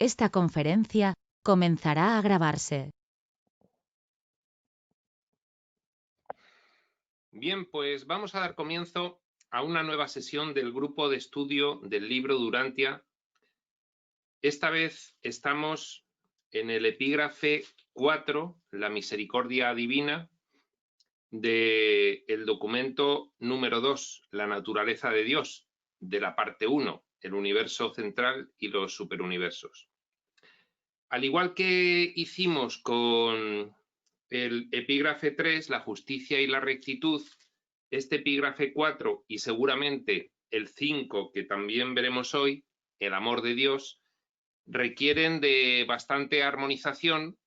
Esta conferencia comenzará a grabarse. Bien, pues vamos a dar comienzo a una nueva sesión del grupo de estudio del libro Durantia. Esta vez estamos en el epígrafe 4, la misericordia divina, del documento número 2, la naturaleza de Dios, de la parte 1, el universo central y los superuniversos. Al igual que hicimos con el epígrafe 3, la justicia y la rectitud, este epígrafe 4 y seguramente el 5, que también veremos hoy, el amor de Dios, requieren de bastante armonización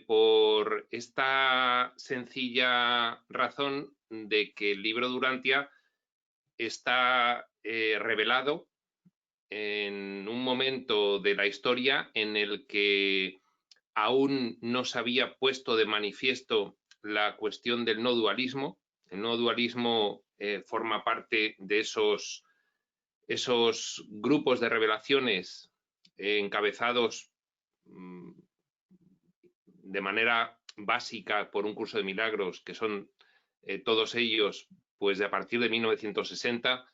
por esta sencilla razón de que el libro Durantia está revelado en un momento de la historia en el que aún no se había puesto de manifiesto la cuestión del no dualismo. El no dualismo forma parte de esos grupos de revelaciones encabezados de manera básica por un curso de milagros, que son todos ellos pues de a partir de 1960.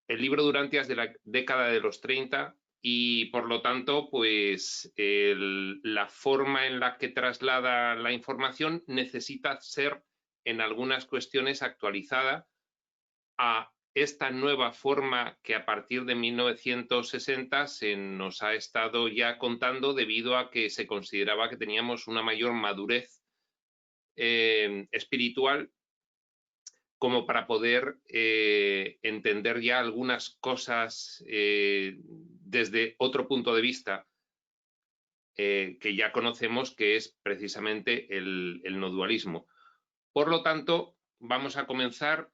El libro Durantia es de la década de los 30 y por lo tanto pues la forma en la que traslada la información necesita ser en algunas cuestiones actualizada a esta nueva forma que a partir de 1960 se nos ha estado ya contando debido a que se consideraba que teníamos una mayor madurez espiritual como para poder entender ya algunas cosas desde otro punto de vista que ya conocemos, que es precisamente el no dualismo. Por lo tanto, vamos a comenzar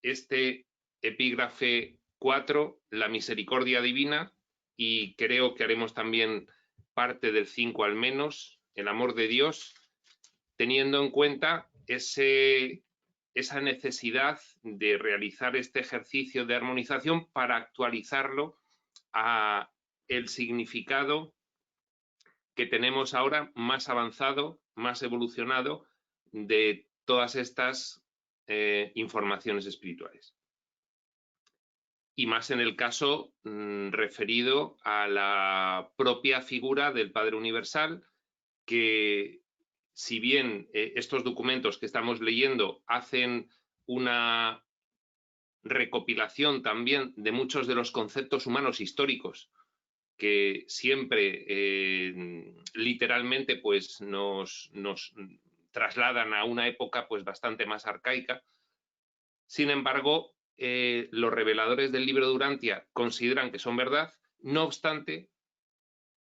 este epígrafe 4, la misericordia divina, y creo que haremos también parte del 5 al menos, el amor de Dios, teniendo en cuenta esa necesidad de realizar este ejercicio de armonización para actualizarlo a el significado que tenemos ahora más avanzado, más evolucionado de todas estas informaciones espirituales. Y más en el caso referido a la propia figura del Padre Universal, que si bien estos documentos que estamos leyendo hacen una recopilación también de muchos de los conceptos humanos históricos que siempre literalmente pues nos trasladan a una época pues bastante más arcaica. Sin embargo, los reveladores del libro Durantia consideran que son verdad. No obstante,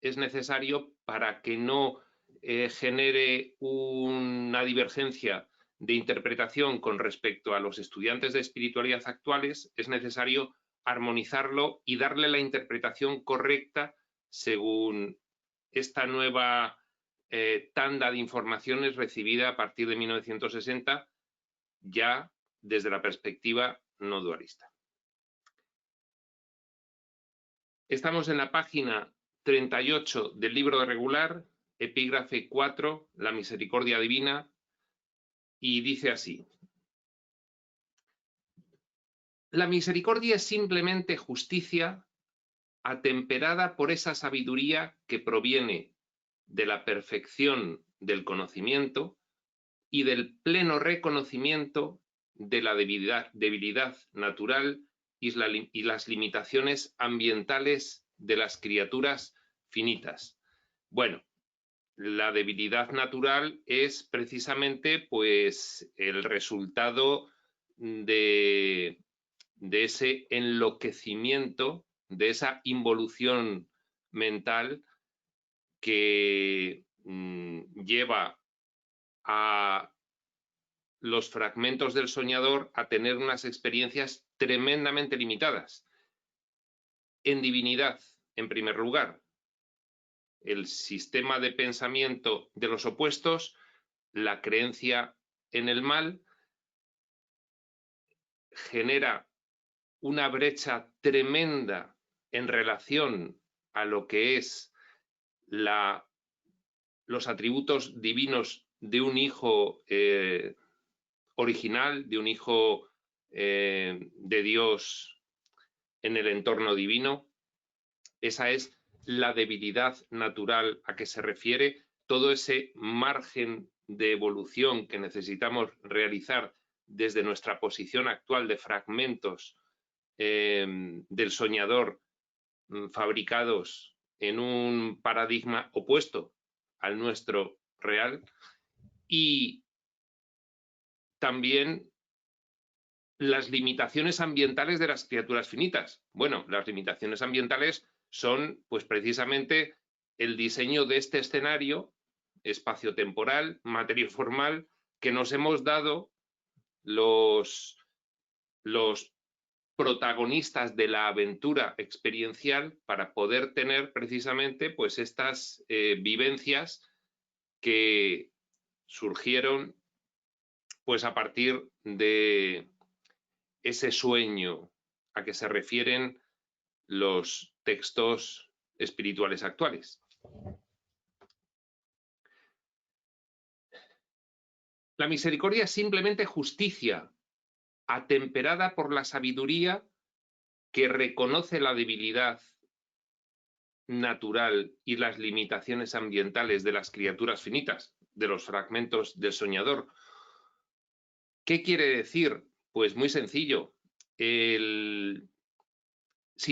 es necesario, para que no genere una divergencia de interpretación con respecto a los estudiantes de espiritualidad actuales, es necesario armonizarlo y darle la interpretación correcta según esta nueva tanda de informaciones recibida a partir de 1960, ya desde la perspectiva no dualista. Estamos en la página 38 del libro regular, epígrafe 4, la misericordia divina, y dice así: la misericordia es simplemente justicia atemperada por esa sabiduría que proviene de la perfección del conocimiento y del pleno reconocimiento de la debilidad natural y las limitaciones ambientales de las criaturas finitas. Bueno, la debilidad natural es precisamente pues el resultado de ese enloquecimiento, de esa involución mental que lleva a los fragmentos del soñador a tener unas experiencias tremendamente limitadas. En divinidad, en primer lugar, el sistema de pensamiento de los opuestos, la creencia en el mal, genera una brecha tremenda en relación a lo que es los atributos divinos de un hijo original, de un hijo de Dios en el entorno divino. Esa es la debilidad natural a que se refiere todo ese margen de evolución que necesitamos realizar desde nuestra posición actual de fragmentos del soñador fabricados en un paradigma opuesto al nuestro real, y también las limitaciones ambientales de las criaturas finitas. Bueno, las limitaciones ambientales son pues precisamente el diseño de este escenario espaciotemporal, material-formal, que nos hemos dado los protagonistas de la aventura experiencial para poder tener precisamente pues estas vivencias que surgieron pues a partir de ese sueño a que se refieren los textos espirituales actuales. La misericordia es simplemente justicia, atemperada por la sabiduría que reconoce la debilidad natural y las limitaciones ambientales de las criaturas finitas, de los fragmentos del soñador. ¿Qué quiere decir? Pues muy sencillo. Si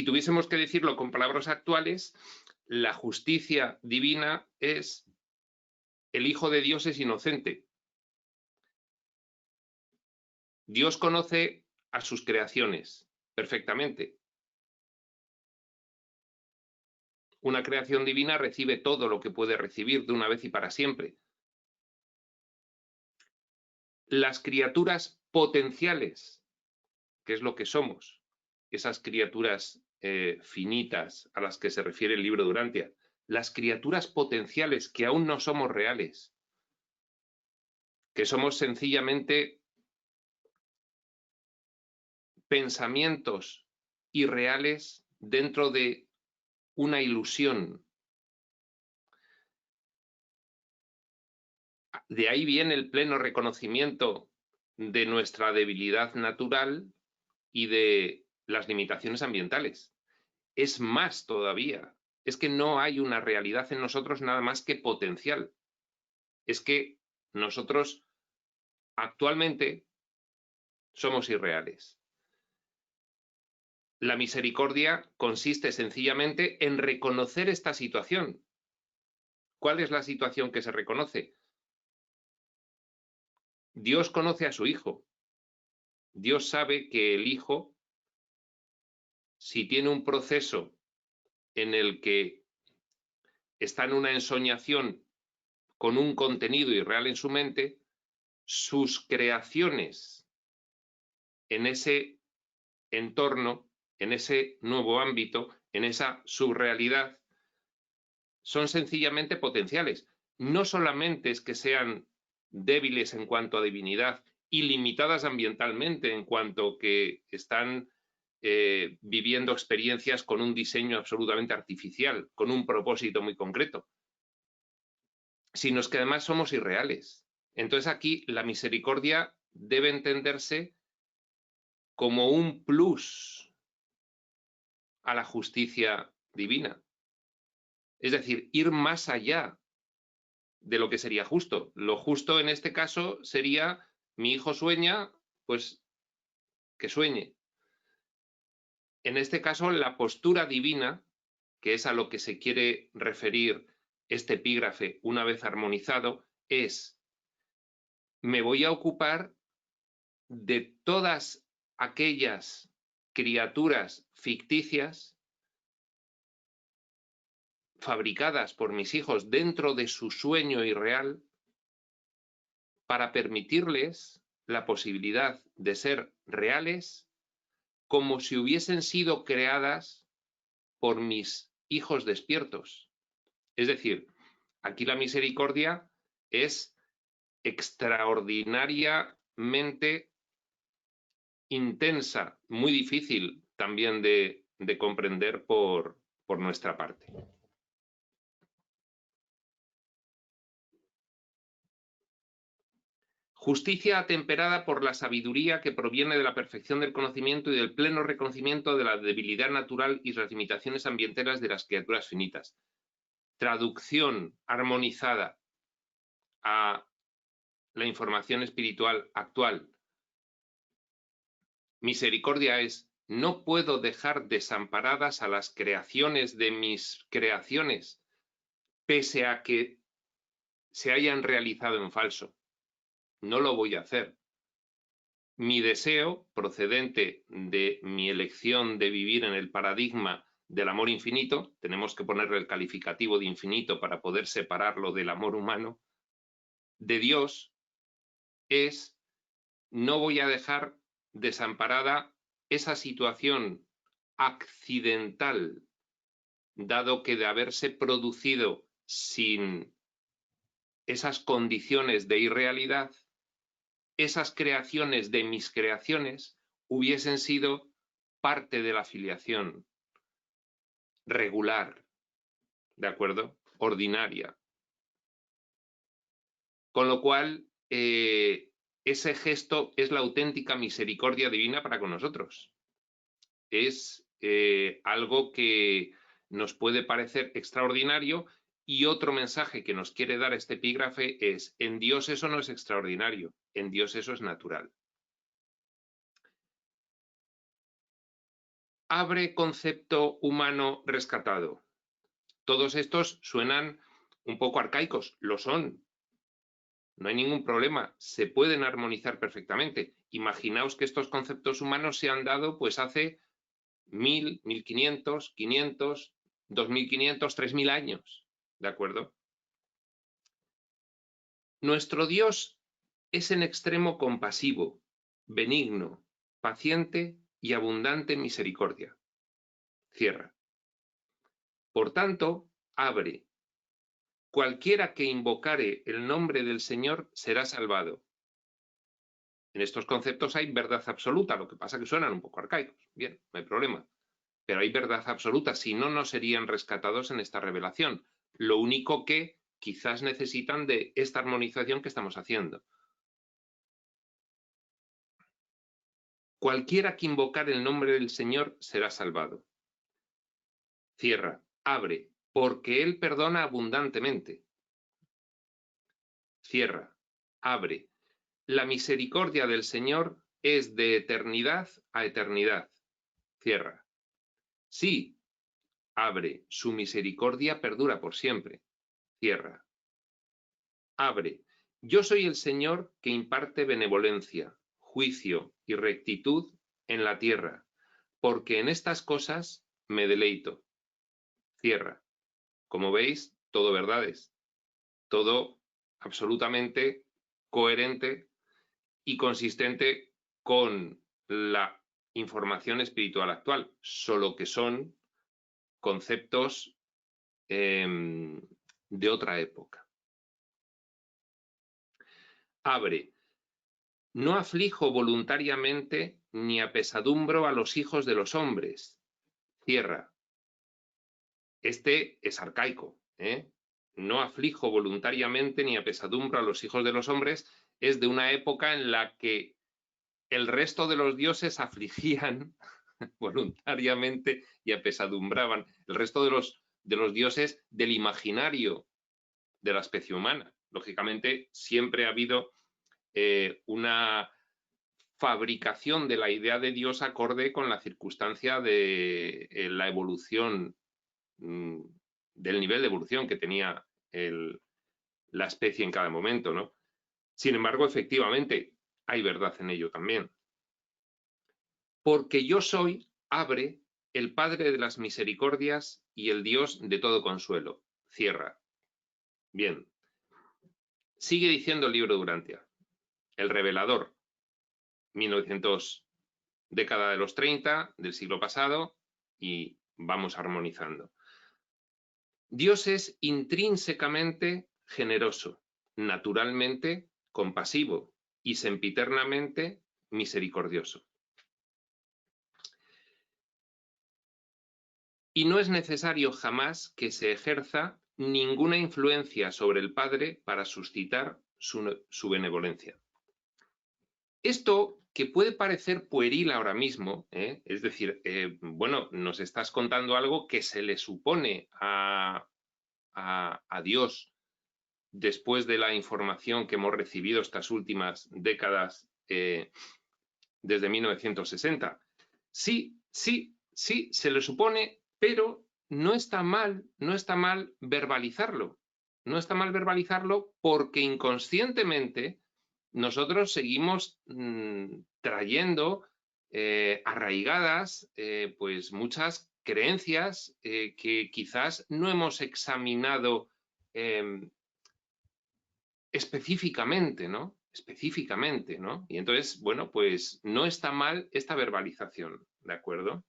tuviésemos que decirlo con palabras actuales, la justicia divina es: el Hijo de Dios es inocente. Dios conoce a sus creaciones perfectamente. Una creación divina recibe todo lo que puede recibir de una vez y para siempre. Las criaturas potenciales, que es lo que somos, esas criaturas finitas a las que se refiere el libro de Urantia, las criaturas potenciales que aún no somos reales, que somos sencillamente pensamientos irreales dentro de una ilusión. De ahí viene el pleno reconocimiento de nuestra debilidad natural y de las limitaciones ambientales. Es más todavía, es que no hay una realidad en nosotros nada más que potencial. Es que nosotros actualmente somos irreales. La misericordia consiste sencillamente en reconocer esta situación. ¿Cuál es la situación que se reconoce? Dios conoce a su Hijo. Dios sabe que el Hijo, si tiene un proceso en el que está en una ensoñación con un contenido irreal en su mente, sus creaciones en ese entorno, en ese nuevo ámbito, en esa subrealidad, son sencillamente potenciales. No solamente es que sean débiles en cuanto a divinidad y limitadas ambientalmente en cuanto que están viviendo experiencias con un diseño absolutamente artificial, con un propósito muy concreto, sino es que además somos irreales. Entonces aquí la misericordia debe entenderse como un plus a la justicia divina. Es decir, ir más allá de lo que sería justo. Lo justo en este caso sería: mi hijo sueña, pues que sueñe. En este caso, la postura divina, que es a lo que se quiere referir este epígrafe una vez armonizado, es: me voy a ocupar de todas aquellas criaturas ficticias fabricadas por mis hijos dentro de su sueño irreal, para permitirles la posibilidad de ser reales como si hubiesen sido creadas por mis hijos despiertos. Es decir, aquí la misericordia es extraordinariamente intensa, muy difícil también de comprender por por nuestra parte. Justicia atemperada por la sabiduría que proviene de la perfección del conocimiento y del pleno reconocimiento de la debilidad natural y las limitaciones ambientales de las criaturas finitas. Traducción armonizada a la información espiritual actual. Misericordia es: no puedo dejar desamparadas a las creaciones de mis creaciones, pese a que se hayan realizado en falso. No lo voy a hacer. Mi deseo, procedente de mi elección de vivir en el paradigma del amor infinito, tenemos que ponerle el calificativo de infinito para poder separarlo del amor humano, de Dios, es: no voy a dejar desamparada esa situación accidental, dado que de haberse producido sin esas condiciones de irrealidad, esas creaciones de mis creaciones hubiesen sido parte de la filiación regular, ¿de acuerdo? Ordinaria. Con lo cual, ese gesto es la auténtica misericordia divina para con nosotros. Es algo que nos puede parecer extraordinario, y otro mensaje que nos quiere dar este epígrafe es: en Dios eso no es extraordinario, en Dios eso es natural. Abre concepto humano rescatado. Todos estos suenan un poco arcaicos, lo son. No hay ningún problema, se pueden armonizar perfectamente. Imaginaos que estos conceptos humanos se han dado pues hace 1000, 1500, 500, 2500, 3000 años, ¿de acuerdo? Nuestro Dios es en extremo compasivo, benigno, paciente y abundante en misericordia. Cierra. Por tanto, abre. Cualquiera que invocare el nombre del Señor será salvado. En estos conceptos hay verdad absoluta, lo que pasa es que suenan un poco arcaicos. Bien, no hay problema. Pero hay verdad absoluta, si no, no serían rescatados en esta revelación. Lo único que quizás necesitan de esta armonización que estamos haciendo. Cualquiera que invocar el nombre del Señor será salvado. Cierra, abre, porque Él perdona abundantemente. Cierra, abre. La misericordia del Señor es de eternidad a eternidad. Cierra. Sí, abre, su misericordia perdura por siempre. Cierra. Abre. Yo soy el Señor que imparte benevolencia, juicio y rectitud en la tierra, porque en estas cosas me deleito. Cierra. Como veis, todo verdades, todo absolutamente coherente y consistente con la información espiritual actual, solo que son conceptos de otra época. Abre. No aflijo voluntariamente ni apesadumbro a los hijos de los hombres. Cierra. Este es arcaico, ¿eh? No aflijo voluntariamente ni apesadumbro a los hijos de los hombres es de una época en la que el resto de los dioses afligían voluntariamente y apesadumbraban. El resto de los dioses del imaginario de la especie humana. Lógicamente, siempre ha habido una fabricación de la idea de Dios acorde con la circunstancia de la evolución, del nivel de evolución que tenía la especie en cada momento, ¿no? Sin embargo, efectivamente, hay verdad en ello también. Porque yo soy, abre, el Padre de las misericordias y el Dios de todo consuelo. Cierra. Bien. Sigue diciendo el libro de Urantia. El revelador, 1900, década de los 30 del siglo pasado, y vamos armonizando. Dios es intrínsecamente generoso, naturalmente compasivo y sempiternamente misericordioso. y no es necesario jamás que se ejerza ninguna influencia sobre el Padre para suscitar su benevolencia. Esto, que puede parecer pueril ahora mismo, es decir, bueno, nos estás contando algo que se le supone a Dios después de la información que hemos recibido estas últimas décadas desde 1960. Sí, se le supone, pero no está mal verbalizarlo. No está mal verbalizarlo porque inconscientemente nosotros seguimos trayendo arraigadas pues muchas creencias que quizás no hemos examinado específicamente, ¿no? Específicamente, ¿no? Y entonces, bueno, pues no está mal esta verbalización, ¿de acuerdo?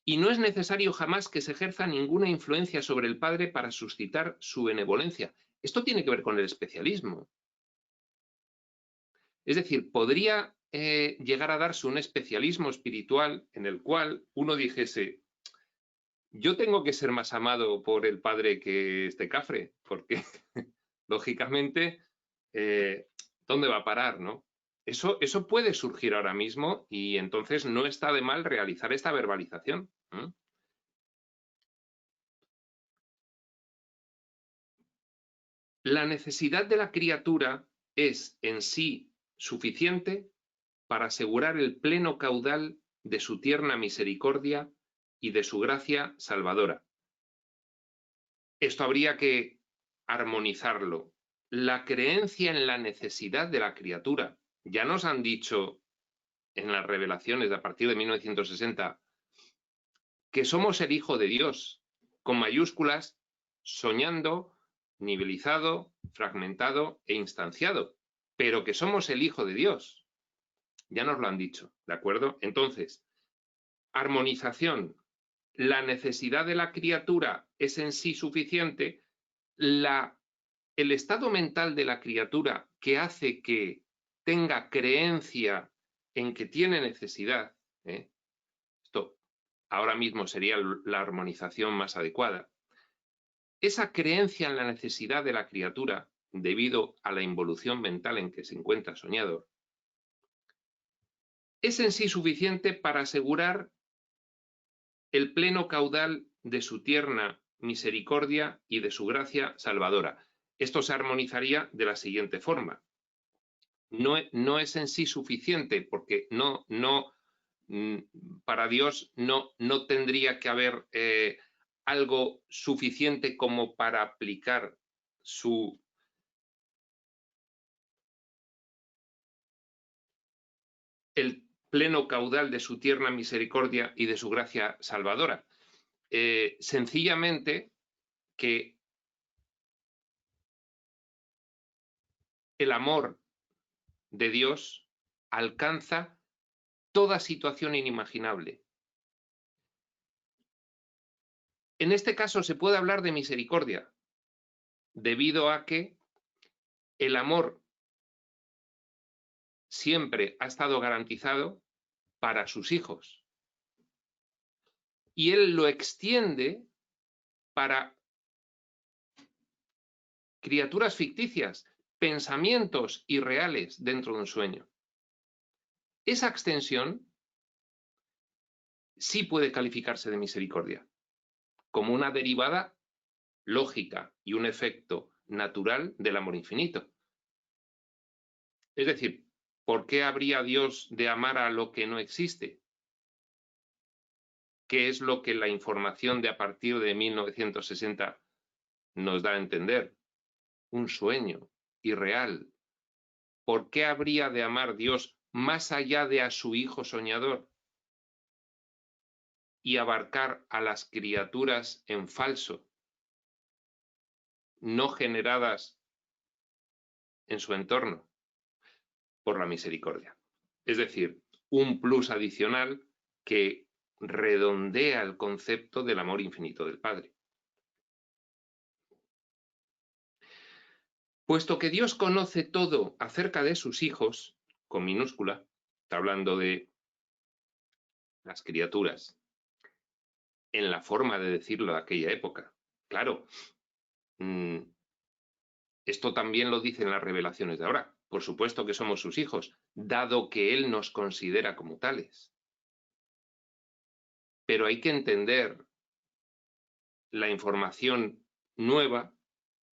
Y no es necesario jamás que se ejerza ninguna influencia sobre el Padre para suscitar su benevolencia. Esto tiene que ver con el especialismo. Es decir, podría llegar a darse un especialismo espiritual en el cual uno dijese, yo tengo que ser más amado por el Padre que este cafre, porque lógicamente, ¿dónde va a parar, no? Eso puede surgir ahora mismo y entonces no está de mal realizar esta verbalización. La necesidad de la criatura es en sí suficiente para asegurar el pleno caudal de su tierna misericordia y de su gracia salvadora. Esto habría que armonizarlo. La creencia en la necesidad de la criatura. Ya nos han dicho en las revelaciones de a partir de 1960 que somos el Hijo de Dios, con mayúsculas, soñando, nivelizado, fragmentado e instanciado, pero que somos el Hijo de Dios. Ya nos lo han dicho, ¿de acuerdo? Entonces, armonización. La necesidad de la criatura es en sí suficiente. El estado mental de la criatura que hace que tenga creencia en que tiene necesidad, esto ahora mismo sería la armonización más adecuada. Esa creencia en la necesidad de la criatura, debido a la involución mental en que se encuentra soñador, es en sí suficiente para asegurar el pleno caudal de su tierna misericordia y de su gracia salvadora. Esto se armonizaría de la siguiente forma. No es en sí suficiente porque para Dios no tendría que haber algo suficiente como para aplicar el pleno caudal de su tierna misericordia y de su gracia salvadora. Sencillamente que el amor de Dios alcanza toda situación inimaginable. En este caso se puede hablar de misericordia, debido a que el amor siempre ha estado garantizado para sus hijos. Y Él lo extiende para criaturas ficticias, pensamientos irreales dentro de un sueño. Esa extensión sí puede calificarse de misericordia, como una derivada lógica y un efecto natural del amor infinito. Es decir, ¿por qué habría Dios de amar a lo que no existe? ¿Qué es lo que la información de a partir de 1960 nos da a entender? Un sueño irreal. ¿Por qué habría de amar Dios más allá de a su hijo soñador y abarcar a las criaturas en falso, no generadas en su entorno? Por la misericordia. Es decir, un plus adicional que redondea el concepto del amor infinito del Padre. Puesto que Dios conoce todo acerca de sus hijos, con minúscula, está hablando de las criaturas, en la forma de decirlo de aquella época. Claro, esto también lo dicen las revelaciones de ahora. Por supuesto que somos sus hijos, dado que Él nos considera como tales. Pero hay que entender la información nueva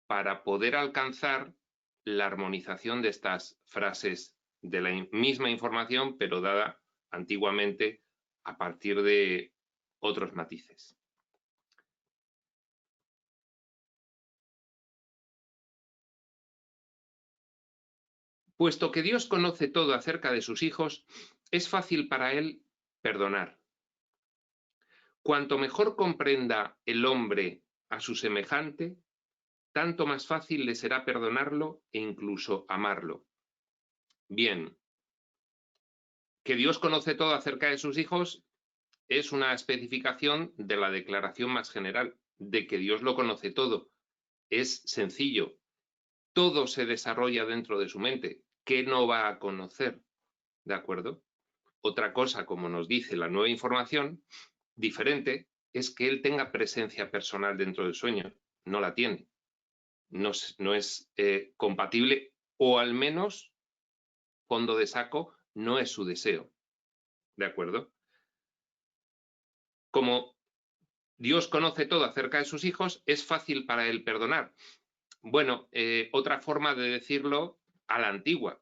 para poder alcanzar la armonización de estas frases de la misma información, pero dada antiguamente a partir de otros matices. Puesto que Dios conoce todo acerca de sus hijos, es fácil para Él perdonar. Cuanto mejor comprenda el hombre a su semejante, tanto más fácil le será perdonarlo e incluso amarlo. Bien, que Dios conoce todo acerca de sus hijos es una especificación de la declaración más general, de que Dios lo conoce todo. Es sencillo. Todo se desarrolla dentro de su mente. ¿Qué no va a conocer? ¿De acuerdo? Otra cosa, como nos dice la nueva información, diferente, es que él tenga presencia personal dentro del sueño. No la tiene. No es compatible, o al menos, fondo de saco, no es su deseo. ¿De acuerdo? Como Dios conoce todo acerca de sus hijos, es fácil para él perdonar. Bueno, otra forma de decirlo a la antigua.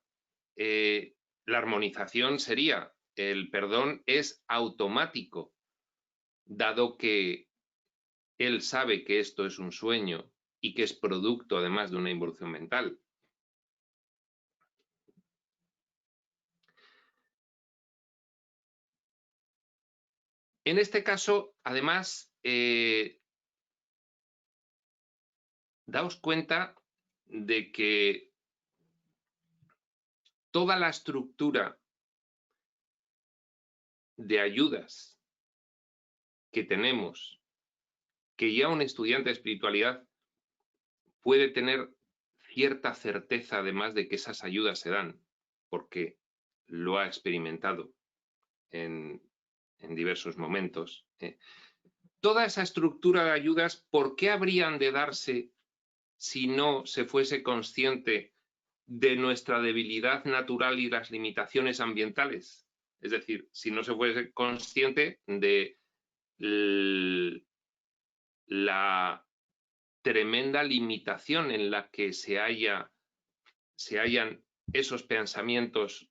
La armonización sería, el perdón es automático, dado que él sabe que esto es un sueño y que es producto además de una involución mental. En este caso, además, daos cuenta de que toda la estructura de ayudas que tenemos, que ya un estudiante de espiritualidad puede tener cierta certeza además de que esas ayudas se dan, porque lo ha experimentado en diversos momentos. Toda esa estructura de ayudas, ¿por qué habrían de darse si no se fuese consciente de nuestra debilidad natural y las limitaciones ambientales? Es decir, si no se fuese consciente de la tremenda limitación en la que se hallan esos pensamientos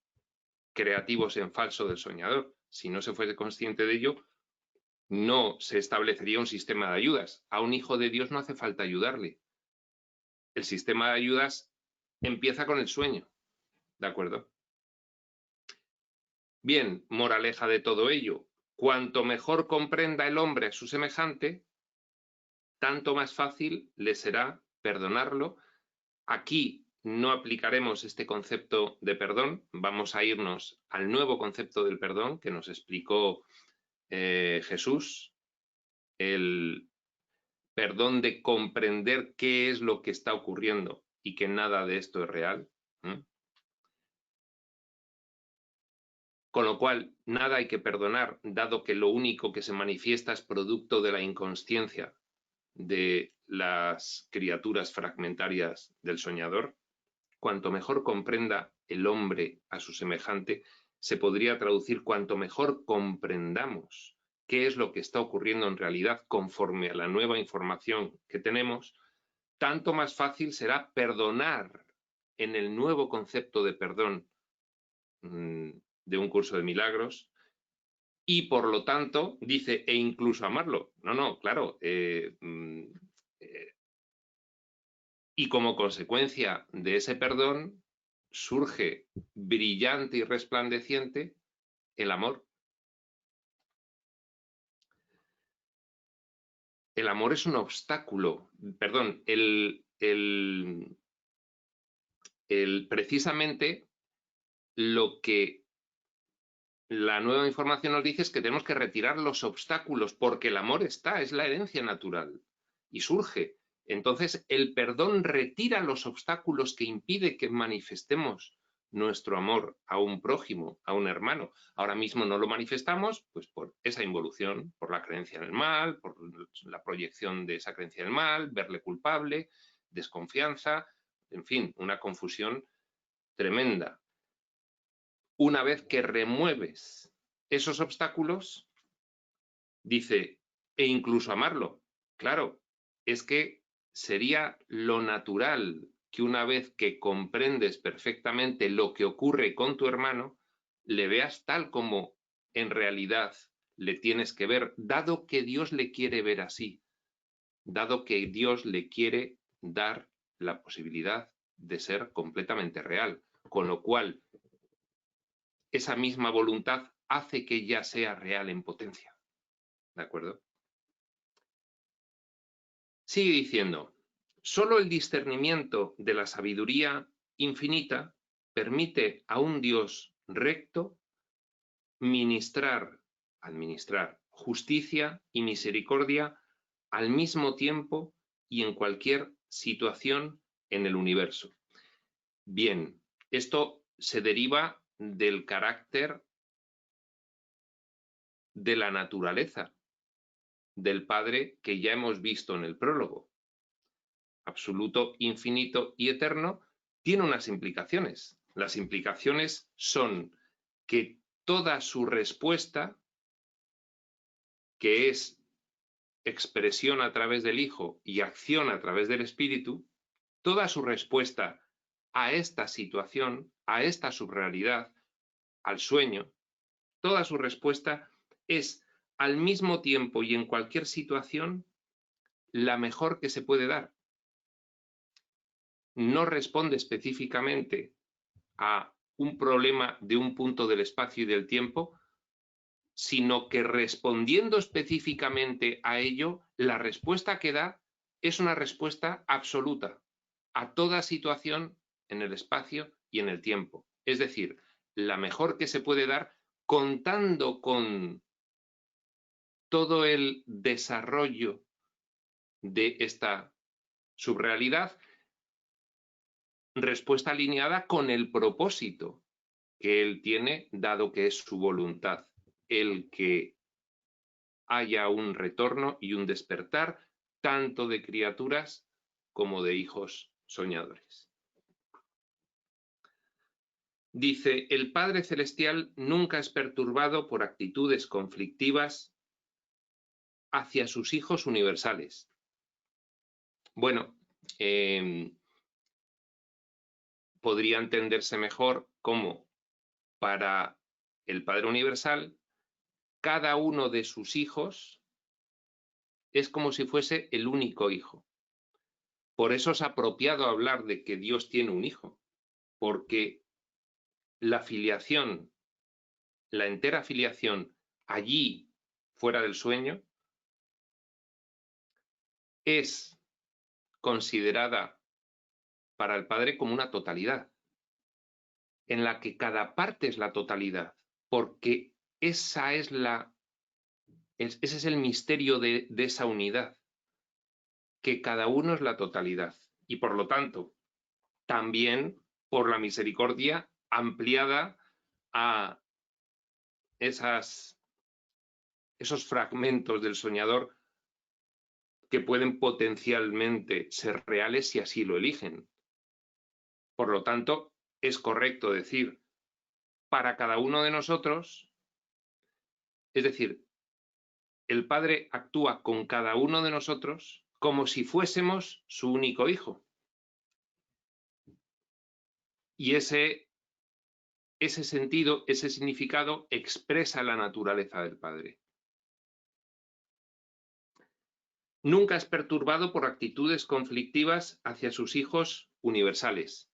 creativos en falso del soñador. Si no se fuese consciente de ello, no se establecería un sistema de ayudas. A un hijo de Dios no hace falta ayudarle. El sistema de ayudas empieza con el sueño. ¿De acuerdo? Bien, moraleja de todo ello. Cuanto mejor comprenda el hombre a su semejante, tanto más fácil le será perdonarlo. Aquí no aplicaremos este concepto de perdón, vamos a irnos al nuevo concepto del perdón que nos explicó Jesús, el perdón de comprender qué es lo que está ocurriendo y que nada de esto es real. Con lo cual, nada hay que perdonar, dado que lo único que se manifiesta es producto de la inconsciencia de las criaturas fragmentarias del soñador. Cuanto mejor comprenda el hombre a su semejante, se podría traducir cuanto mejor comprendamos qué es lo que está ocurriendo en realidad conforme a la nueva información que tenemos, tanto más fácil será perdonar en el nuevo concepto de perdón de un curso de milagros, y por lo tanto dice, e incluso amarlo. No, claro. Y como consecuencia de ese perdón surge brillante y resplandeciente el amor. El amor es un obstáculo, perdón, precisamente lo que la nueva información nos dice es que tenemos que retirar los obstáculos, porque el amor está, es la herencia natural y surge. Entonces, el perdón retira los obstáculos que impide que manifestemos nuestro amor a un prójimo, a un hermano. Ahora mismo no lo manifestamos pues por esa involución, por la creencia en el mal, por la proyección de esa creencia en el mal, verle culpable, desconfianza, en fin, una confusión tremenda. Una vez que remueves esos obstáculos, dice, e incluso amarlo. Claro, es que sería lo natural que una vez que comprendes perfectamente lo que ocurre con tu hermano, le veas tal como en realidad le tienes que ver, dado que Dios le quiere ver así, dado que Dios le quiere dar la posibilidad de ser completamente real, con lo cual esa misma voluntad hace que ya sea real en potencia. ¿De acuerdo? Sigue diciendo, solo el discernimiento de la sabiduría infinita permite a un Dios recto administrar justicia y misericordia al mismo tiempo y en cualquier situación en el universo. Bien, esto se deriva del carácter de la naturaleza del Padre que ya hemos visto en el prólogo. Absoluto, infinito y eterno, tiene unas implicaciones. Las implicaciones son que toda su respuesta, que es expresión a través del Hijo y acción a través del Espíritu, toda su respuesta a esta situación, a esta subrealidad, al sueño, toda su respuesta es al mismo tiempo y en cualquier situación la mejor que se puede dar. No responde específicamente a un problema de un punto del espacio y del tiempo, sino que respondiendo específicamente a ello, la respuesta que da es una respuesta absoluta a toda situación en el espacio y en el tiempo. Es decir, la mejor que se puede dar contando con todo el desarrollo de esta subrealidad, respuesta alineada con el propósito que él tiene, dado que es su voluntad, el que haya un retorno y un despertar, tanto de criaturas como de hijos soñadores. Dice, el Padre Celestial nunca es perturbado por actitudes conflictivas hacia sus hijos universales. Bueno, podría entenderse mejor como para el Padre Universal, cada uno de sus hijos es como si fuese el único hijo. Por eso es apropiado hablar de que Dios tiene un hijo, porque la filiación, la entera filiación allí, fuera del sueño, es considerada para el Padre como una totalidad, en la que cada parte es la totalidad, porque ese es el misterio de esa unidad, que cada uno es la totalidad. Y por lo tanto, también por la misericordia ampliada a esos fragmentos del soñador que pueden potencialmente ser reales si así lo eligen. Por lo tanto, es correcto decir, para cada uno de nosotros, es decir, el Padre actúa con cada uno de nosotros como si fuésemos su único hijo. Y ese sentido, ese significado expresa la naturaleza del Padre. Nunca es perturbado por actitudes conflictivas hacia sus hijos universales.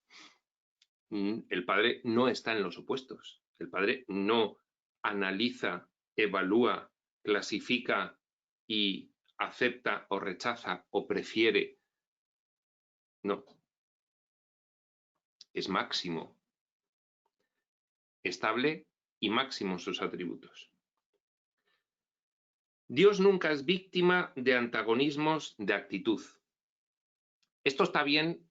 El Padre no está en los opuestos. El Padre no analiza, evalúa, clasifica y acepta o rechaza o prefiere. No. Es máximo, estable y máximo sus atributos. Dios nunca es víctima de antagonismos de actitud. Esto está bien,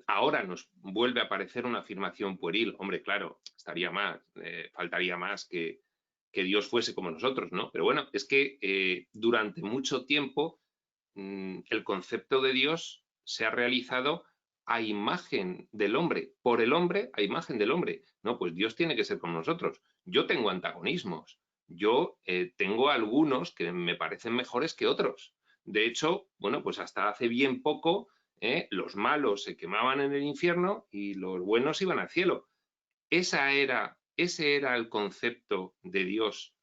ahora nos vuelve a parecer una afirmación pueril. Hombre, claro, estaría más, faltaría más que Dios fuese como nosotros, ¿no? Pero bueno, es que durante mucho tiempo el concepto de Dios se ha realizado a imagen del hombre, por el hombre a imagen del hombre. No, pues Dios tiene que ser como nosotros. Yo tengo antagonismos. Yo tengo algunos que me parecen mejores que otros. De hecho, bueno, pues hasta hace bien poco los malos se quemaban en el infierno y los buenos iban al cielo. Ese era el concepto de Dios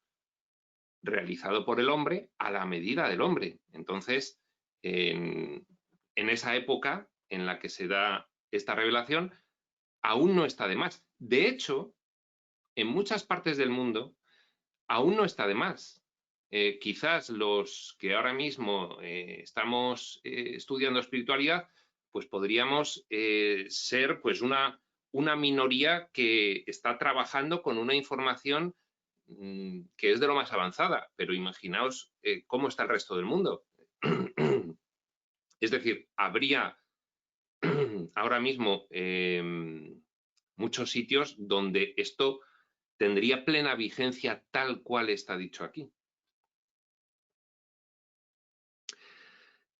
realizado por el hombre a la medida del hombre. Entonces, en esa época en la que se da esta revelación, aún no está de más. De hecho, en muchas partes del mundo, aún no está de más. Quizás los que ahora mismo estamos estudiando espiritualidad, pues podríamos ser pues una minoría que está trabajando con una información que es de lo más avanzada, pero imaginaos cómo está el resto del mundo. Es decir, habría ahora mismo muchos sitios donde esto tendría plena vigencia tal cual está dicho aquí.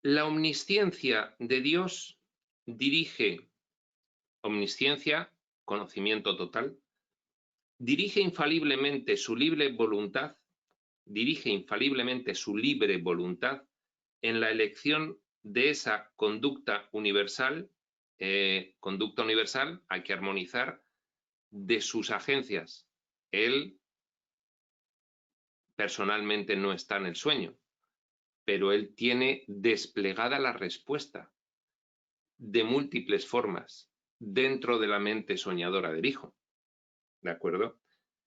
La omnisciencia de Dios dirige, omnisciencia, conocimiento total, dirige infaliblemente su libre voluntad, dirige infaliblemente su libre voluntad en la elección de esa conducta universal hay que armonizar, de sus agencias. Él personalmente no está en el sueño, pero él tiene desplegada la respuesta de múltiples formas dentro de la mente soñadora del hijo. ¿De acuerdo?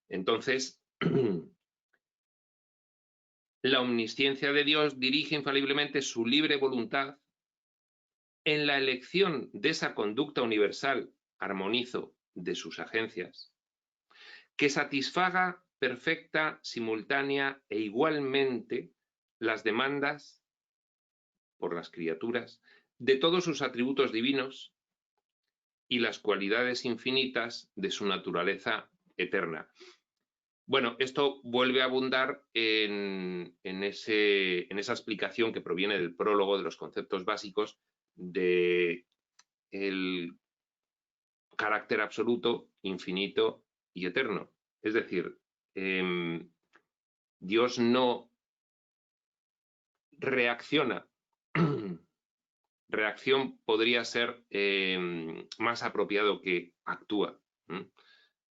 Entonces, la omnisciencia de Dios dirige infaliblemente su libre voluntad en la elección de esa conducta universal, armonizo, de sus agencias, que satisfaga perfecta, simultánea e igualmente las demandas por las criaturas de todos sus atributos divinos y las cualidades infinitas de su naturaleza eterna. Bueno, esto vuelve a abundar en esa explicación que proviene del prólogo de los conceptos básicos del carácter absoluto, infinito y eterno. Es decir, Dios no reacciona. Reacción podría ser más apropiado que actúa.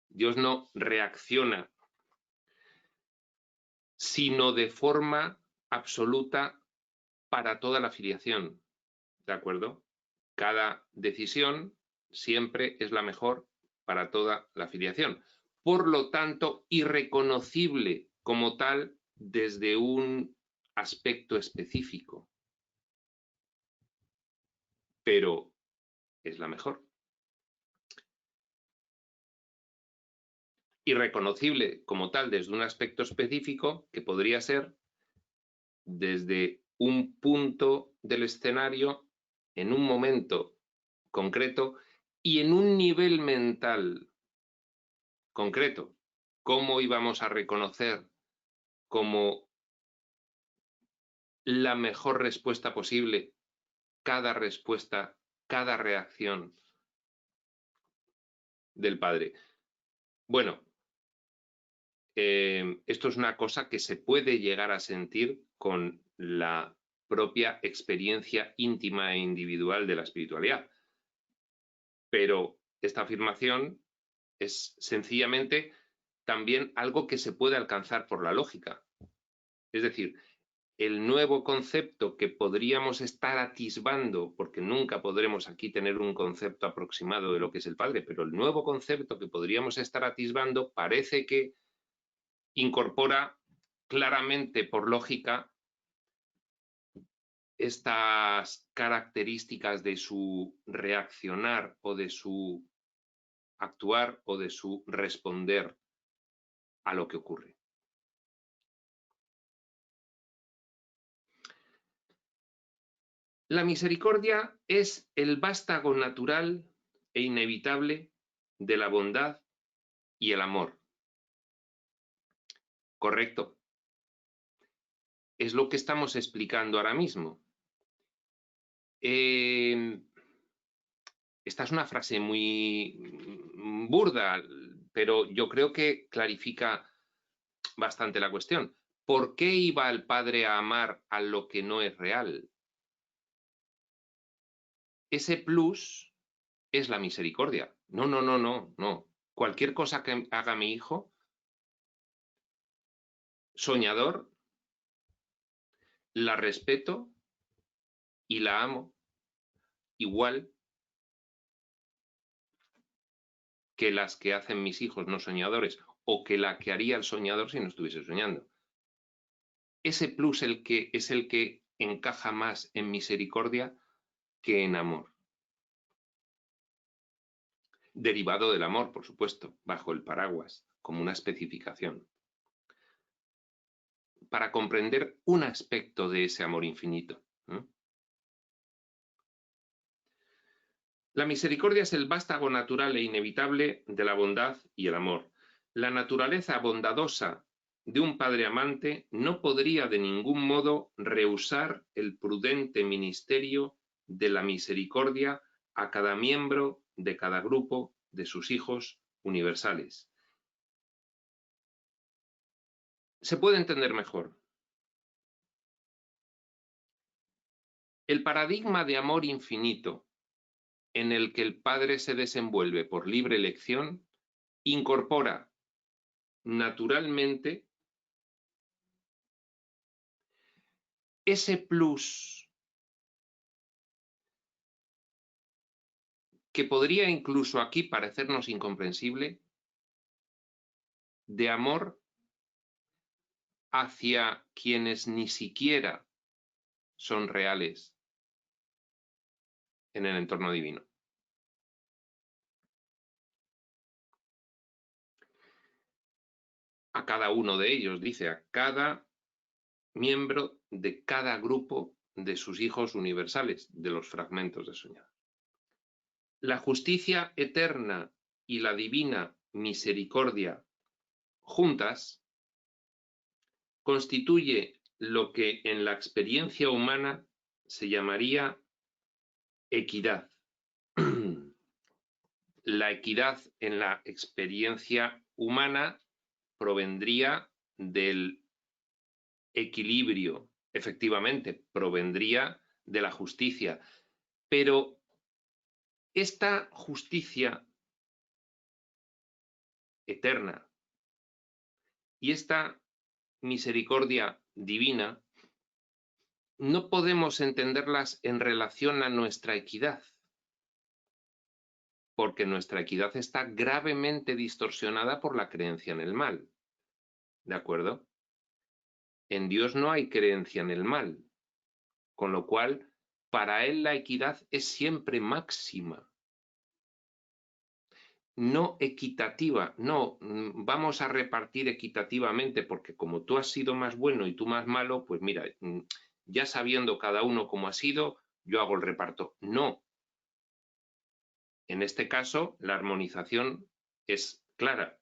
Dios no reacciona, sino de forma absoluta para toda la filiación. ¿De acuerdo? Cada decisión siempre es la mejor para toda la filiación. Por lo tanto, irreconocible como tal desde un aspecto específico, pero es la mejor. Irreconocible como tal desde un aspecto específico que podría ser desde un punto del escenario en un momento concreto y en un nivel mental concreto. ¿Cómo íbamos a reconocer como la mejor respuesta posible cada respuesta, cada reacción del padre? Bueno, esto es una cosa que se puede llegar a sentir con la propia experiencia íntima e individual de la espiritualidad. Pero esta afirmación es sencillamente también algo que se puede alcanzar por la lógica. Es decir, el nuevo concepto que podríamos estar atisbando, porque nunca podremos aquí tener un concepto aproximado de lo que es el Padre, pero el nuevo concepto que podríamos estar atisbando parece que incorpora claramente por lógica estas características de su reaccionar o de su actuar o de su responder a lo que ocurre. La misericordia es el vástago natural e inevitable de la bondad y el amor. Correcto. Es lo que estamos explicando ahora mismo. Esta es una frase muy burda, pero yo creo que clarifica bastante la cuestión. ¿Por qué iba el Padre a amar a lo que no es real? Ese plus es la misericordia. No, no, no, no, no. Cualquier cosa que haga mi hijo, soñador, la respeto y la amo igual que las que hacen mis hijos no soñadores o que la que haría el soñador si no estuviese soñando. Ese plus es el que encaja más en misericordia que en amor. Derivado del amor, por supuesto, bajo el paraguas, como una especificación. Para comprender un aspecto de ese amor infinito. La misericordia es el vástago natural e inevitable de la bondad y el amor. La naturaleza bondadosa de un padre amante no podría de ningún modo rehusar el prudente ministerio de la misericordia a cada miembro de cada grupo de sus hijos universales. Se puede entender mejor. El paradigma de amor infinito en el que el Padre se desenvuelve por libre elección incorpora naturalmente ese plus que podría incluso aquí parecernos incomprensible de amor hacia quienes ni siquiera son reales en el entorno divino. A cada uno de ellos, dice, a cada miembro de cada grupo de sus hijos universales, de los fragmentos de soñar. La justicia eterna y la divina misericordia juntas constituye lo que en la experiencia humana se llamaría equidad. La equidad en la experiencia humana provendría del equilibrio, efectivamente, provendría de la justicia. Pero esta justicia eterna y esta misericordia divina no podemos entenderlas en relación a nuestra equidad, porque nuestra equidad está gravemente distorsionada por la creencia en el mal. ¿De acuerdo? En Dios no hay creencia en el mal, con lo cual para Él la equidad es siempre máxima. No equitativa, no vamos a repartir equitativamente porque como tú has sido más bueno y tú más malo, pues mira, ya sabiendo cada uno cómo ha sido, yo hago el reparto. No. En este caso, la armonización es clara.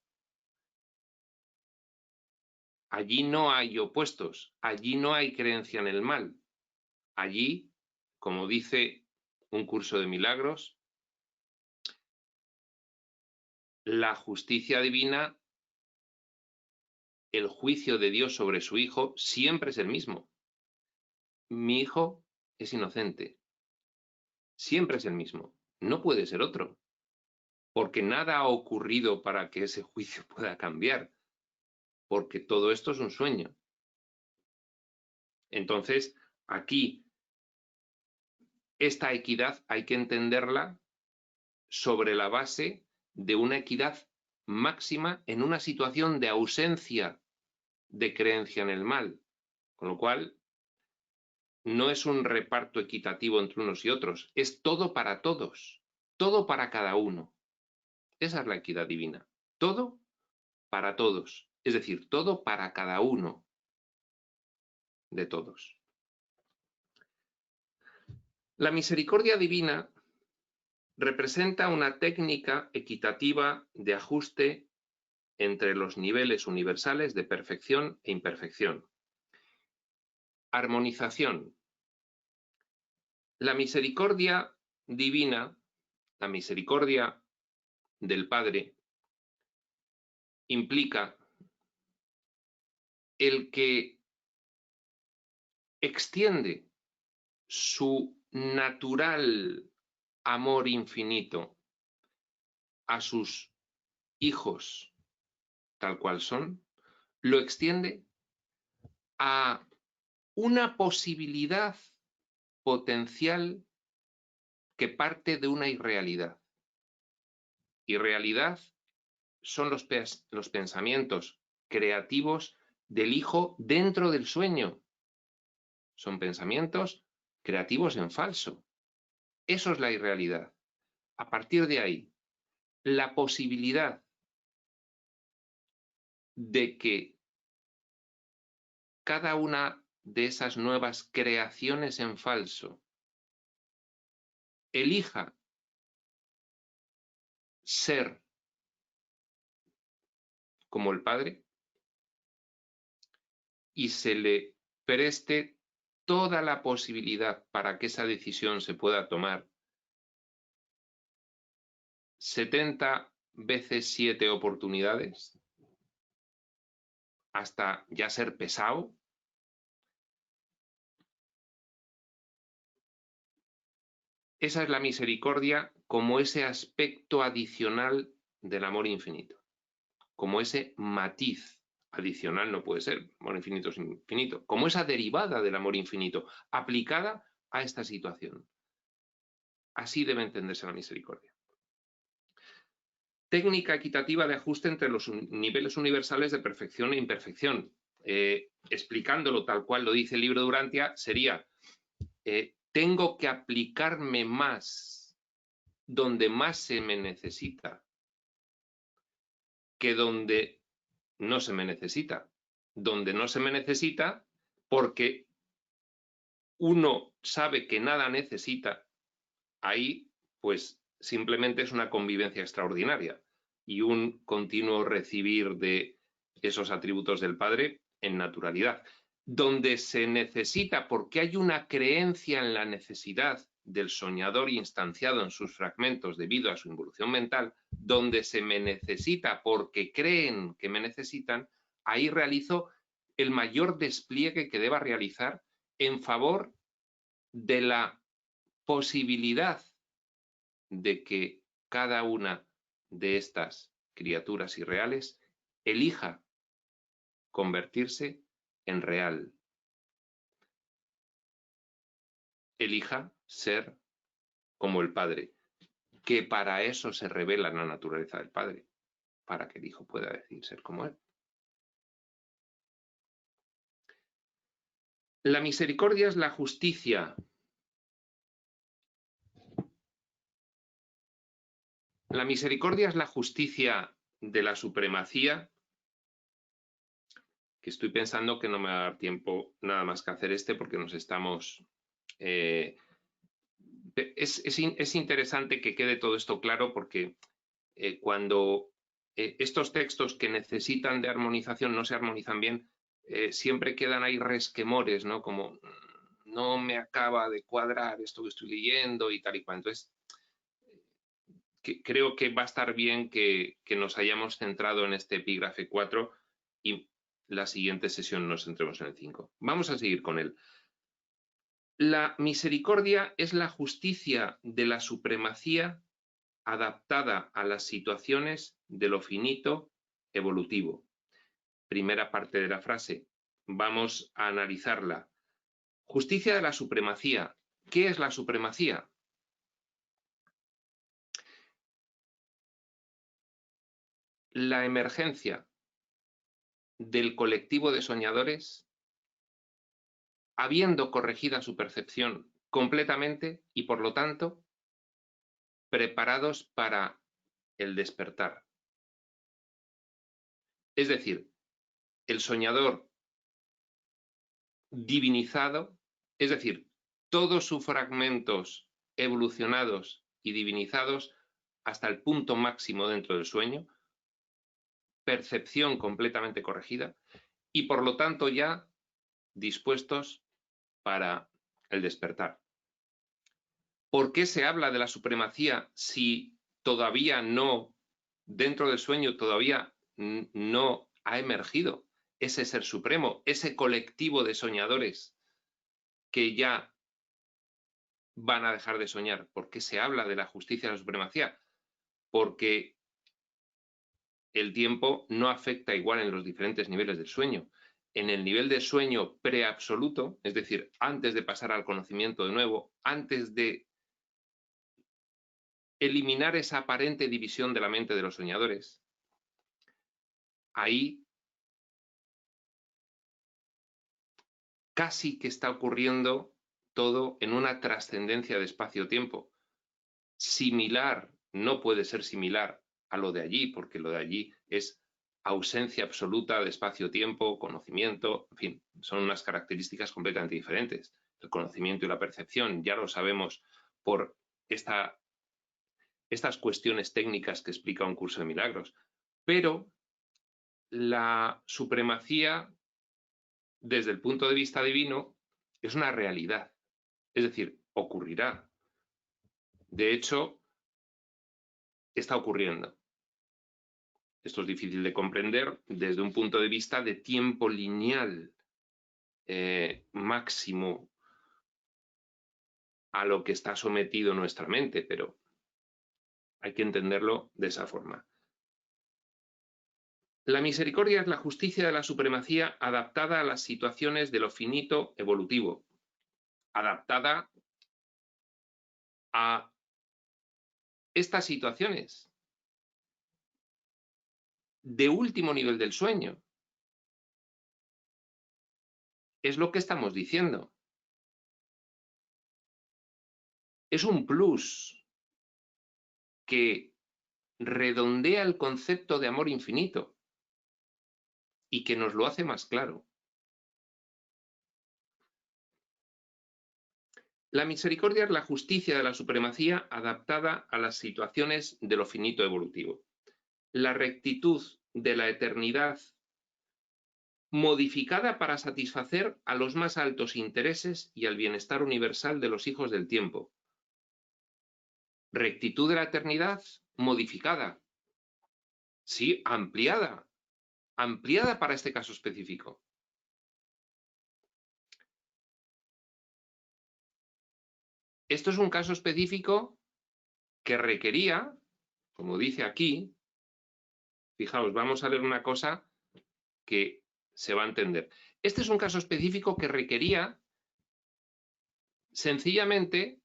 Allí no hay opuestos, allí no hay creencia en el mal. Allí, como dice un curso de milagros, la justicia divina, el juicio de Dios sobre su hijo, siempre es el mismo. Mi hijo es inocente. Siempre es el mismo. No puede ser otro. Porque nada ha ocurrido para que ese juicio pueda cambiar. Porque todo esto es un sueño. Entonces, aquí, esta equidad hay que entenderla sobre la base de una equidad máxima en una situación de ausencia de creencia en el mal. Con lo cual, no es un reparto equitativo entre unos y otros, es todo para todos, todo para cada uno. Esa es la equidad divina. Todo para todos, es decir, todo para cada uno de todos. La misericordia divina representa una técnica equitativa de ajuste entre los niveles universales de perfección e imperfección. Armonización. La misericordia divina, la misericordia del Padre, implica el que extiende su natural amor infinito a sus hijos tal cual son, lo extiende a una posibilidad potencial que parte de una irrealidad. Irrealidad son los pensamientos creativos del hijo dentro del sueño. Son pensamientos creativos en falso. Eso es la irrealidad. A partir de ahí, la posibilidad de que cada una de esas nuevas creaciones en falso elija ser como el Padre y se le preste toda la posibilidad para que esa decisión se pueda tomar 70 veces 7 oportunidades hasta ya ser pesado. Esa es la misericordia como ese aspecto adicional del amor infinito, como ese matiz adicional, no puede ser, amor infinito es infinito, como esa derivada del amor infinito aplicada a esta situación. Así debe entenderse la misericordia. Técnica equitativa de ajuste entre los niveles universales de perfección e imperfección. Explicándolo tal cual lo dice el libro de Urantia, sería, tengo que aplicarme más donde más se me necesita que donde no se me necesita. Donde no se me necesita porque uno sabe que nada necesita, ahí pues simplemente es una convivencia extraordinaria y un continuo recibir de esos atributos del Padre en naturalidad. Donde se necesita, porque hay una creencia en la necesidad del soñador instanciado en sus fragmentos debido a su involución mental, donde se me necesita porque creen que me necesitan, ahí realizo el mayor despliegue que deba realizar en favor de la posibilidad de que cada una de estas criaturas irreales elija convertirse en real. Elija ser como el Padre, que para eso se revela la naturaleza del Padre, para que el Hijo pueda decir ser como Él. La misericordia es la justicia. La misericordia es la justicia de la supremacía, que estoy pensando que no me va a dar tiempo nada más que hacer porque nos estamos... Es interesante que quede todo esto claro porque cuando estos textos que necesitan de armonización no se armonizan bien, siempre quedan ahí resquemores, ¿no? Como no me acaba de cuadrar esto que estoy leyendo y tal y cual. Entonces, creo que va a estar bien que nos hayamos centrado en este epígrafe 4 y la siguiente sesión nos centremos en el 5. Vamos a seguir con él. La misericordia es la justicia de la supremacía adaptada a las situaciones de lo finito evolutivo. Primera parte de la frase. Vamos a analizarla. Justicia de la supremacía. ¿Qué es la supremacía? La emergencia del colectivo de soñadores habiendo corregida su percepción completamente y, por lo tanto, preparados para el despertar. Es decir, el soñador divinizado, es decir, todos sus fragmentos evolucionados y divinizados hasta el punto máximo dentro del sueño, percepción completamente corregida y por lo tanto ya dispuestos para el despertar. ¿Por qué se habla de la supremacía si todavía no, dentro del sueño, todavía no ha emergido ese ser supremo, ese colectivo de soñadores que ya van a dejar de soñar? ¿Por qué se habla de la justicia de la supremacía? Porque el tiempo no afecta igual en los diferentes niveles del sueño. En el nivel de sueño preabsoluto, es decir, antes de pasar al conocimiento de nuevo, antes de eliminar esa aparente división de la mente de los soñadores, ahí casi que está ocurriendo todo en una trascendencia de espacio-tiempo. Similar, no puede ser similar a lo de allí, porque lo de allí es ausencia absoluta de espacio-tiempo, conocimiento, en fin, son unas características completamente diferentes. El conocimiento y la percepción, ya lo sabemos por estas cuestiones técnicas que explica un curso de milagros, pero la supremacía, desde el punto de vista divino, es una realidad, es decir, ocurrirá. De hecho, está ocurriendo. Esto es difícil de comprender desde un punto de vista de tiempo lineal máximo a lo que está sometido nuestra mente, pero hay que entenderlo de esa forma. La misericordia es la justicia de la supremacía adaptada a las situaciones de lo finito evolutivo, adaptada a estas situaciones de último nivel del sueño. Es lo que estamos diciendo. Es un plus que redondea el concepto de amor infinito y que nos lo hace más claro. La misericordia es la justicia de la supremacía adaptada a las situaciones de lo finito evolutivo. La rectitud de la eternidad modificada para satisfacer a los más altos intereses y al bienestar universal de los hijos del tiempo. Rectitud de la eternidad modificada. Sí, ampliada. Ampliada para este caso específico. Esto es un caso específico que requería, como dice aquí, fijaos, vamos a leer una cosa que se va a entender. Este es un caso específico que requería sencillamente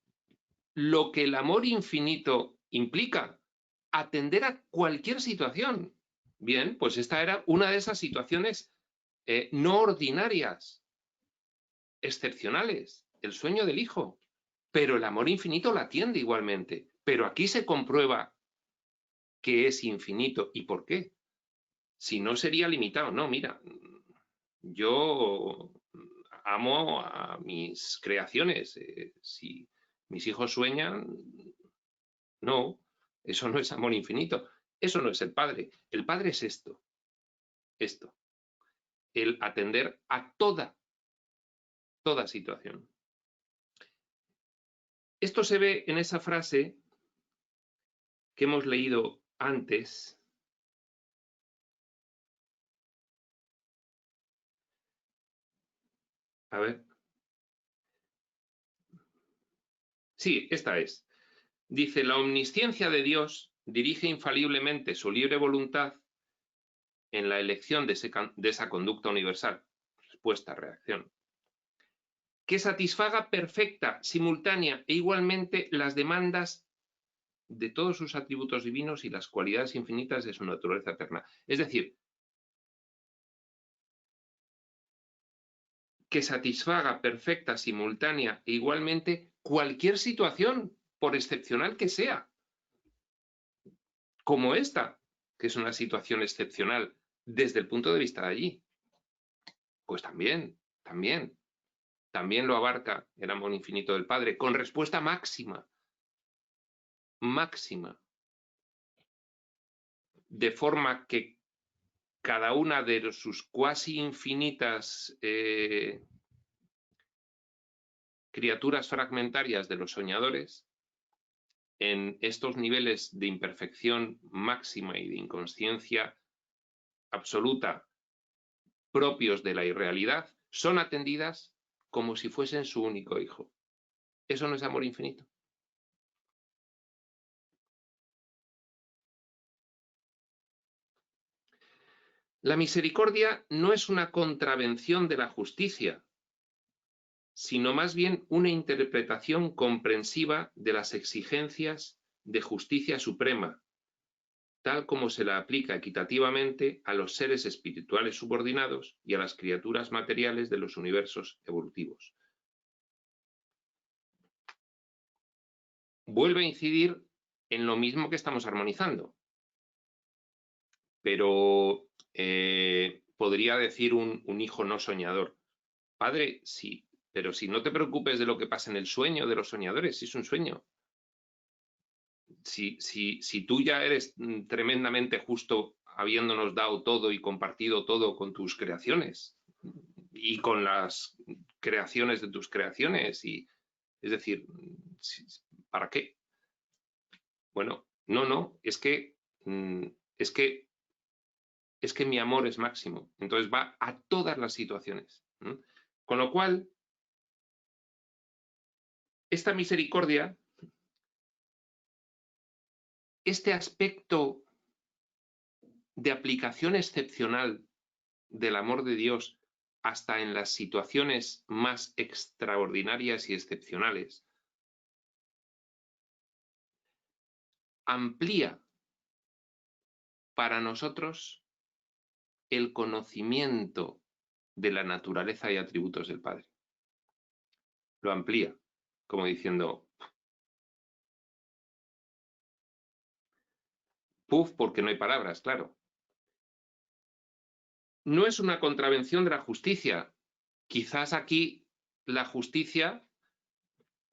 lo que el amor infinito implica, atender a cualquier situación. Bien, pues esta era una de esas situaciones no ordinarias, excepcionales, el sueño del hijo. Pero el amor infinito la atiende igualmente. Pero aquí se comprueba que es infinito. ¿Y por qué? Si no sería limitado. No, mira, yo amo a mis creaciones. Si mis hijos sueñan, no, eso no es amor infinito. Eso no es el Padre. El Padre es esto. El atender a toda situación. Esto se ve en esa frase que hemos leído antes. A ver. Sí, esta es. Dice, la omnisciencia de Dios dirige infaliblemente su libre voluntad en la elección de esa conducta universal. Respuesta, reacción. Que satisfaga perfecta, simultánea e igualmente las demandas de todos sus atributos divinos y las cualidades infinitas de su naturaleza eterna. Es decir, que satisfaga perfecta, simultánea e igualmente cualquier situación, por excepcional que sea, como esta, que es una situación excepcional desde el punto de vista de allí. Pues también. también lo abarca el amor infinito del Padre, con respuesta máxima, de forma que cada una de sus cuasi infinitas criaturas fragmentarias de los soñadores, en estos niveles de imperfección máxima y de inconsciencia absoluta propios de la irrealidad, son atendidas como si fuesen su único hijo. ¿Eso no es amor infinito? La misericordia no es una contravención de la justicia, sino más bien una interpretación comprensiva de las exigencias de justicia suprema, tal como se la aplica equitativamente a los seres espirituales subordinados y a las criaturas materiales de los universos evolutivos. Vuelve a incidir en lo mismo que estamos armonizando, pero podría decir un hijo no soñador: padre, sí, pero si no te preocupes de lo que pasa en el sueño de los soñadores, si es un sueño. Si tú ya eres tremendamente justo, habiéndonos dado todo y compartido todo con tus creaciones y con las creaciones de tus creaciones, y es decir, ¿para qué? Bueno, no, es que mi amor es máximo, entonces va a todas las situaciones. Con lo cual, esta misericordia, este aspecto de aplicación excepcional del amor de Dios hasta en las situaciones más extraordinarias y excepcionales, amplía para nosotros el conocimiento de la naturaleza y atributos del Padre. Lo amplía, como diciendo, puf, porque no hay palabras, claro. No es una contravención de la justicia. Quizás aquí la justicia,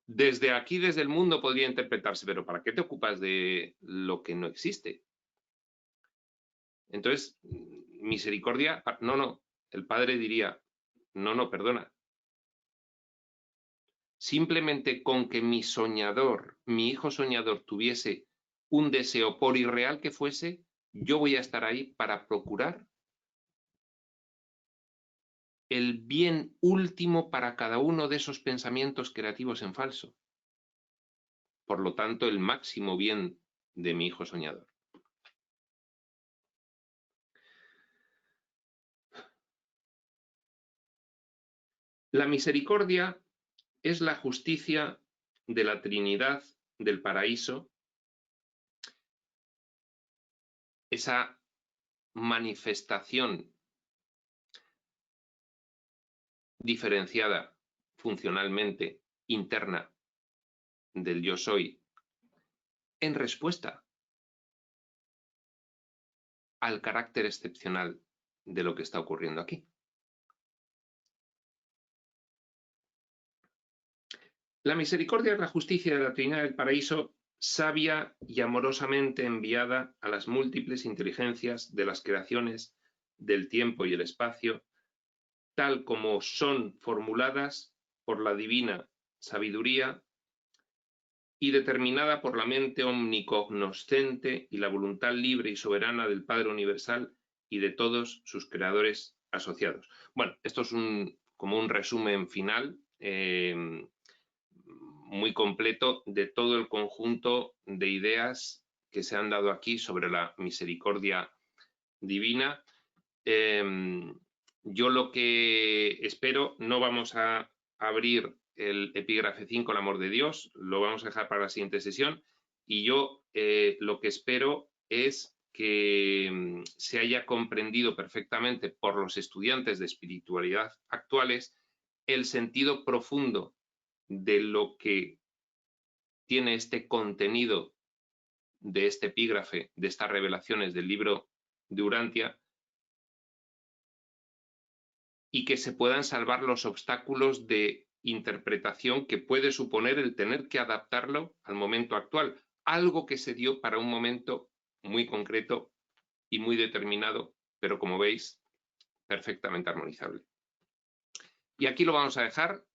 desde aquí, desde el mundo, podría interpretarse, pero ¿para qué te ocupas de lo que no existe? Entonces, misericordia, no, el Padre diría, no, perdona. Simplemente con que mi soñador, mi hijo soñador, tuviese un deseo, por irreal que fuese, yo voy a estar ahí para procurar el bien último para cada uno de esos pensamientos creativos en falso. Por lo tanto, el máximo bien de mi hijo soñador. La misericordia es la justicia de la Trinidad del paraíso, esa manifestación diferenciada funcionalmente, interna, del yo soy, en respuesta al carácter excepcional de lo que está ocurriendo aquí. La misericordia es la justicia de la Trinidad del paraíso, sabia y amorosamente enviada a las múltiples inteligencias de las creaciones del tiempo y el espacio, tal como son formuladas por la divina sabiduría y determinada por la mente omnicognoscente y la voluntad libre y soberana del Padre Universal y de todos sus creadores asociados. Bueno, esto es como un resumen final muy completo de todo el conjunto de ideas que se han dado aquí sobre la misericordia divina. Yo lo que espero, no vamos a abrir el epígrafe 5, el amor de Dios, lo vamos a dejar para la siguiente sesión, y yo lo que espero es que se haya comprendido perfectamente por los estudiantes de espiritualidad actuales el sentido profundo de lo que tiene este contenido de este epígrafe, de estas revelaciones del libro de Urantia, y que se puedan salvar los obstáculos de interpretación que puede suponer el tener que adaptarlo al momento actual, algo que se dio para un momento muy concreto y muy determinado, pero como veis, perfectamente armonizable. Y aquí lo vamos a dejar.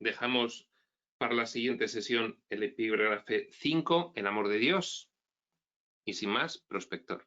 Dejamos para la siguiente sesión el epígrafe 5, el amor de Dios. Y sin más, prospector.